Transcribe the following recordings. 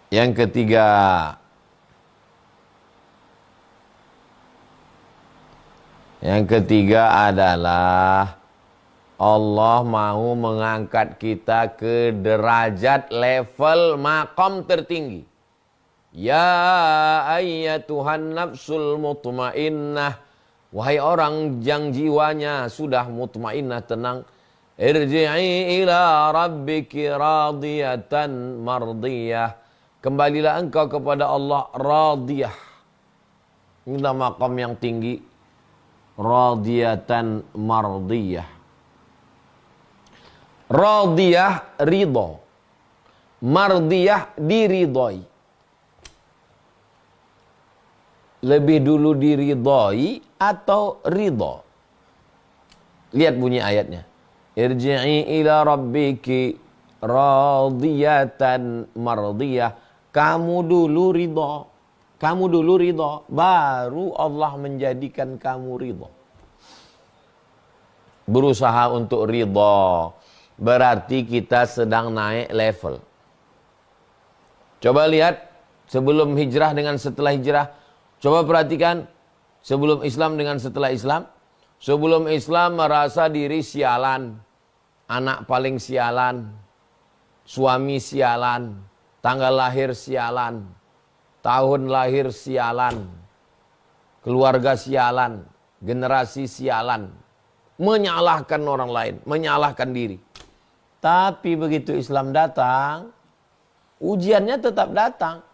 Yang ketiga, adalah Allah mau mengangkat kita ke derajat level makom tertinggi. Ya ayyatuhan nafsul mutmainnah, wahai orang yang jiwanya sudah mutmainnah, tenang, irji'i ila rabbiki radiyatan mardiyah, kembalilah engkau kepada Allah radiyah. Inilah makam yang tinggi, radiyatan mardiyah. Radiyah ridho, mardiyah diridhoi. Lebih dulu diridhoi atau ridho? Lihat bunyi ayatnya. Irji'i ila rabbiki radiyatan mardiyah. Kamu dulu ridho. Kamu dulu ridho, baru Allah menjadikan kamu ridho. Berusaha untuk ridho, berarti kita sedang naik level. Coba lihat sebelum hijrah dengan setelah hijrah. Coba perhatikan sebelum Islam dengan setelah Islam. Sebelum Islam merasa diri sialan, anak paling sialan, suami sialan, tanggal lahir sialan, tahun lahir sialan, keluarga sialan, generasi sialan, menyalahkan orang lain, menyalahkan diri. Tapi begitu Islam datang, ujiannya tetap datang.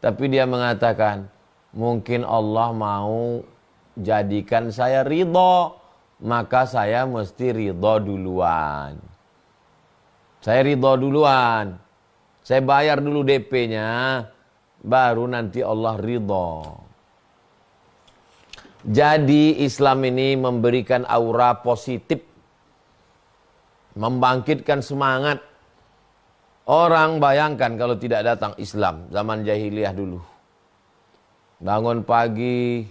Tapi dia mengatakan, mungkin Allah mau jadikan saya ridho, maka saya mesti ridho duluan. Saya ridho duluan. Saya bayar dulu DP-nya, baru nanti Allah ridho. Jadi Islam ini memberikan aura positif, membangkitkan semangat. Orang bayangkan kalau tidak datang Islam zaman jahiliyah dulu. Bangun pagi,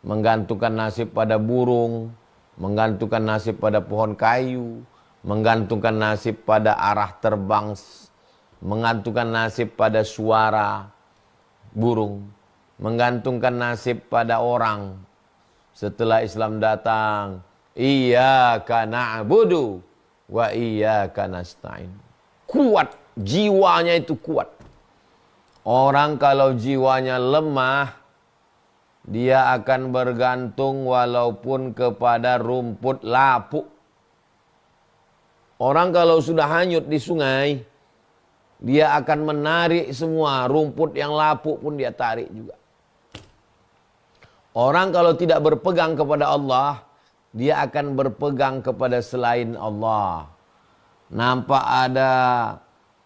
menggantungkan nasib pada burung, menggantungkan nasib pada pohon kayu, menggantungkan nasib pada arah terbang, menggantungkan nasib pada suara burung, menggantungkan nasib pada orang. Setelah Islam datang, iyyaka na'budu wa iyyaka nasta'in. Kuat, jiwanya itu kuat. Orang kalau jiwanya lemah, dia akan bergantung walaupun kepada rumput lapuk. Orang kalau sudah hanyut di sungai, dia akan menarik semua, rumput yang lapuk pun dia tarik juga. Orang kalau tidak berpegang kepada Allah, dia akan berpegang kepada selain Allah. Nampak ada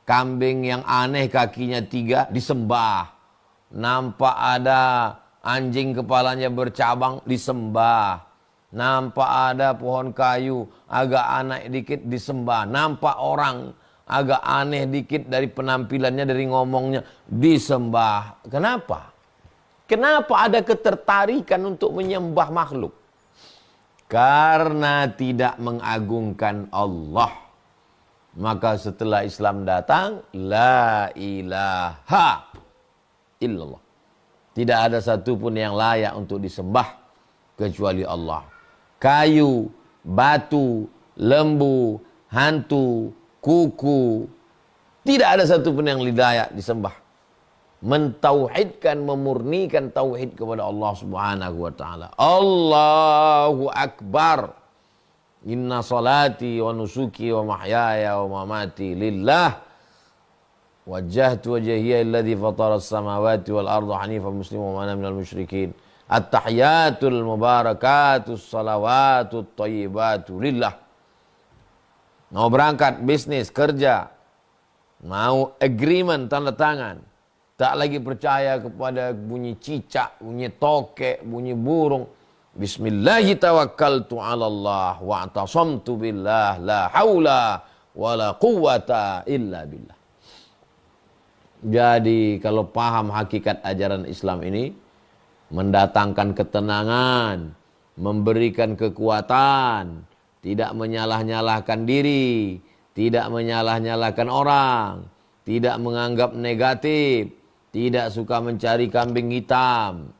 kambing yang aneh kakinya 3, disembah. Nampak ada anjing kepalanya bercabang, disembah. Nampak ada pohon kayu agak aneh dikit, disembah. Nampak orang agak aneh dikit dari penampilannya, dari ngomongnya, disembah. Kenapa? Kenapa ada ketertarikan untuk menyembah makhluk? Karena tidak mengagungkan Allah. Maka setelah Islam datang, la ilaha illallah. Tidak ada satupun yang layak untuk disembah kecuali Allah. Kayu, batu, lembu, hantu, kuku, tidak ada satupun yang layak disembah. Mentauhidkan, memurnikan tauhid kepada Allah Subhanahu wa taala. Allahu Akbar. Inna salati wa nusuki wa mahyaya wa mamati lillah wajjahtu wajhiya alladhi fatara as-samawati wal arda hanifan musliman wa ana minal musyrikin. At-tahiyatul mubarakatus salawatut thayyibatu lillah. Mau berangkat bisnis, kerja, mau agreement, tanda tangan, tak lagi percaya kepada bunyi cicak, bunyi tokek, bunyi burung. Bismillahi tawakkaltu ala Allah wa atasamtu billah la haula wa la quwata illa billah. Jadi kalau paham hakikat ajaran Islam ini, mendatangkan ketenangan, memberikan kekuatan, tidak menyalah-nyalahkan diri, tidak menyalah-nyalahkan orang, tidak menganggap negatif, tidak suka mencari kambing hitam.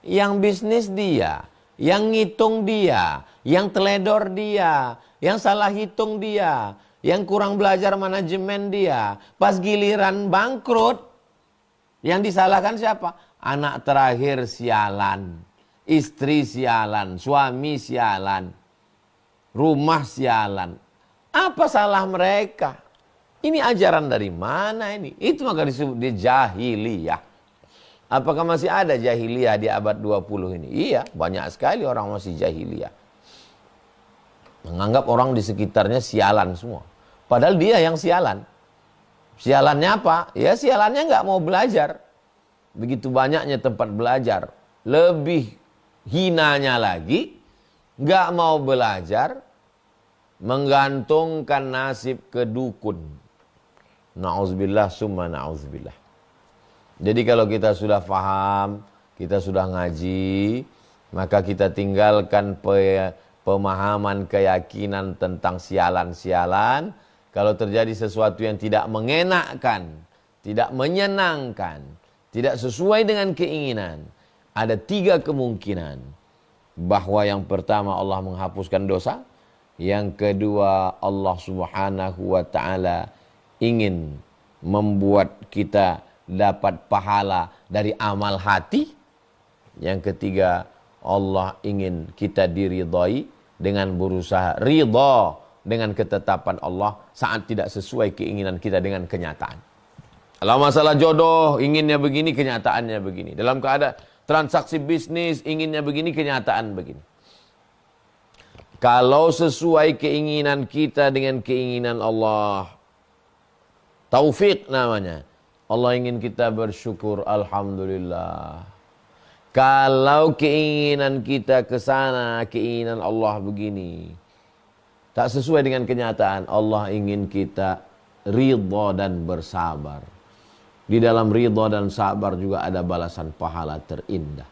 Yang bisnis dia, yang ngitung dia, yang teledor dia, yang salah hitung dia, yang kurang belajar manajemen dia. Pas giliran bangkrut, yang disalahkan siapa? Anak terakhir sialan, istri sialan, suami sialan, rumah sialan. Apa salah mereka? Ini ajaran dari mana ini? Itu maka disebut di jahiliyah. Apakah masih ada jahiliyah di abad 20 ini? Iya, banyak sekali orang masih jahiliyah. Menganggap orang di sekitarnya sialan semua. Padahal dia yang sialan. Sialannya apa? Ya sialannya nggak mau belajar. Begitu banyaknya tempat belajar. Lebih hinanya lagi, nggak mau belajar, menggantungkan nasib ke dukun. Na'udzubillah summa na'udzubillah. Jadi kalau kita sudah faham, kita sudah ngaji, maka kita tinggalkan pemahaman keyakinan tentang sialan-sialan. Kalau terjadi sesuatu yang tidak mengenakkan, tidak menyenangkan, tidak sesuai dengan keinginan, ada 3 kemungkinan. Bahwa yang pertama Allah menghapuskan dosa, yang kedua Allah Subhanahu wa ta'ala ingin membuat kita dapat pahala dari amal hati. Yang ketiga, Allah ingin kita diridhai dengan berusaha ridha dengan ketetapan Allah saat tidak sesuai keinginan kita dengan kenyataan. Kalau masalah jodoh, inginnya begini, kenyataannya begini. Dalam keadaan transaksi bisnis, inginnya begini, kenyataan begini. Kalau sesuai keinginan kita dengan keinginan Allah, taufik namanya. Allah ingin kita bersyukur, alhamdulillah. Kalau keinginan kita ke sana, keinginan Allah begini, tak sesuai dengan kenyataan, Allah ingin kita ridha dan bersabar. Di dalam ridha dan sabar juga ada balasan pahala terindah.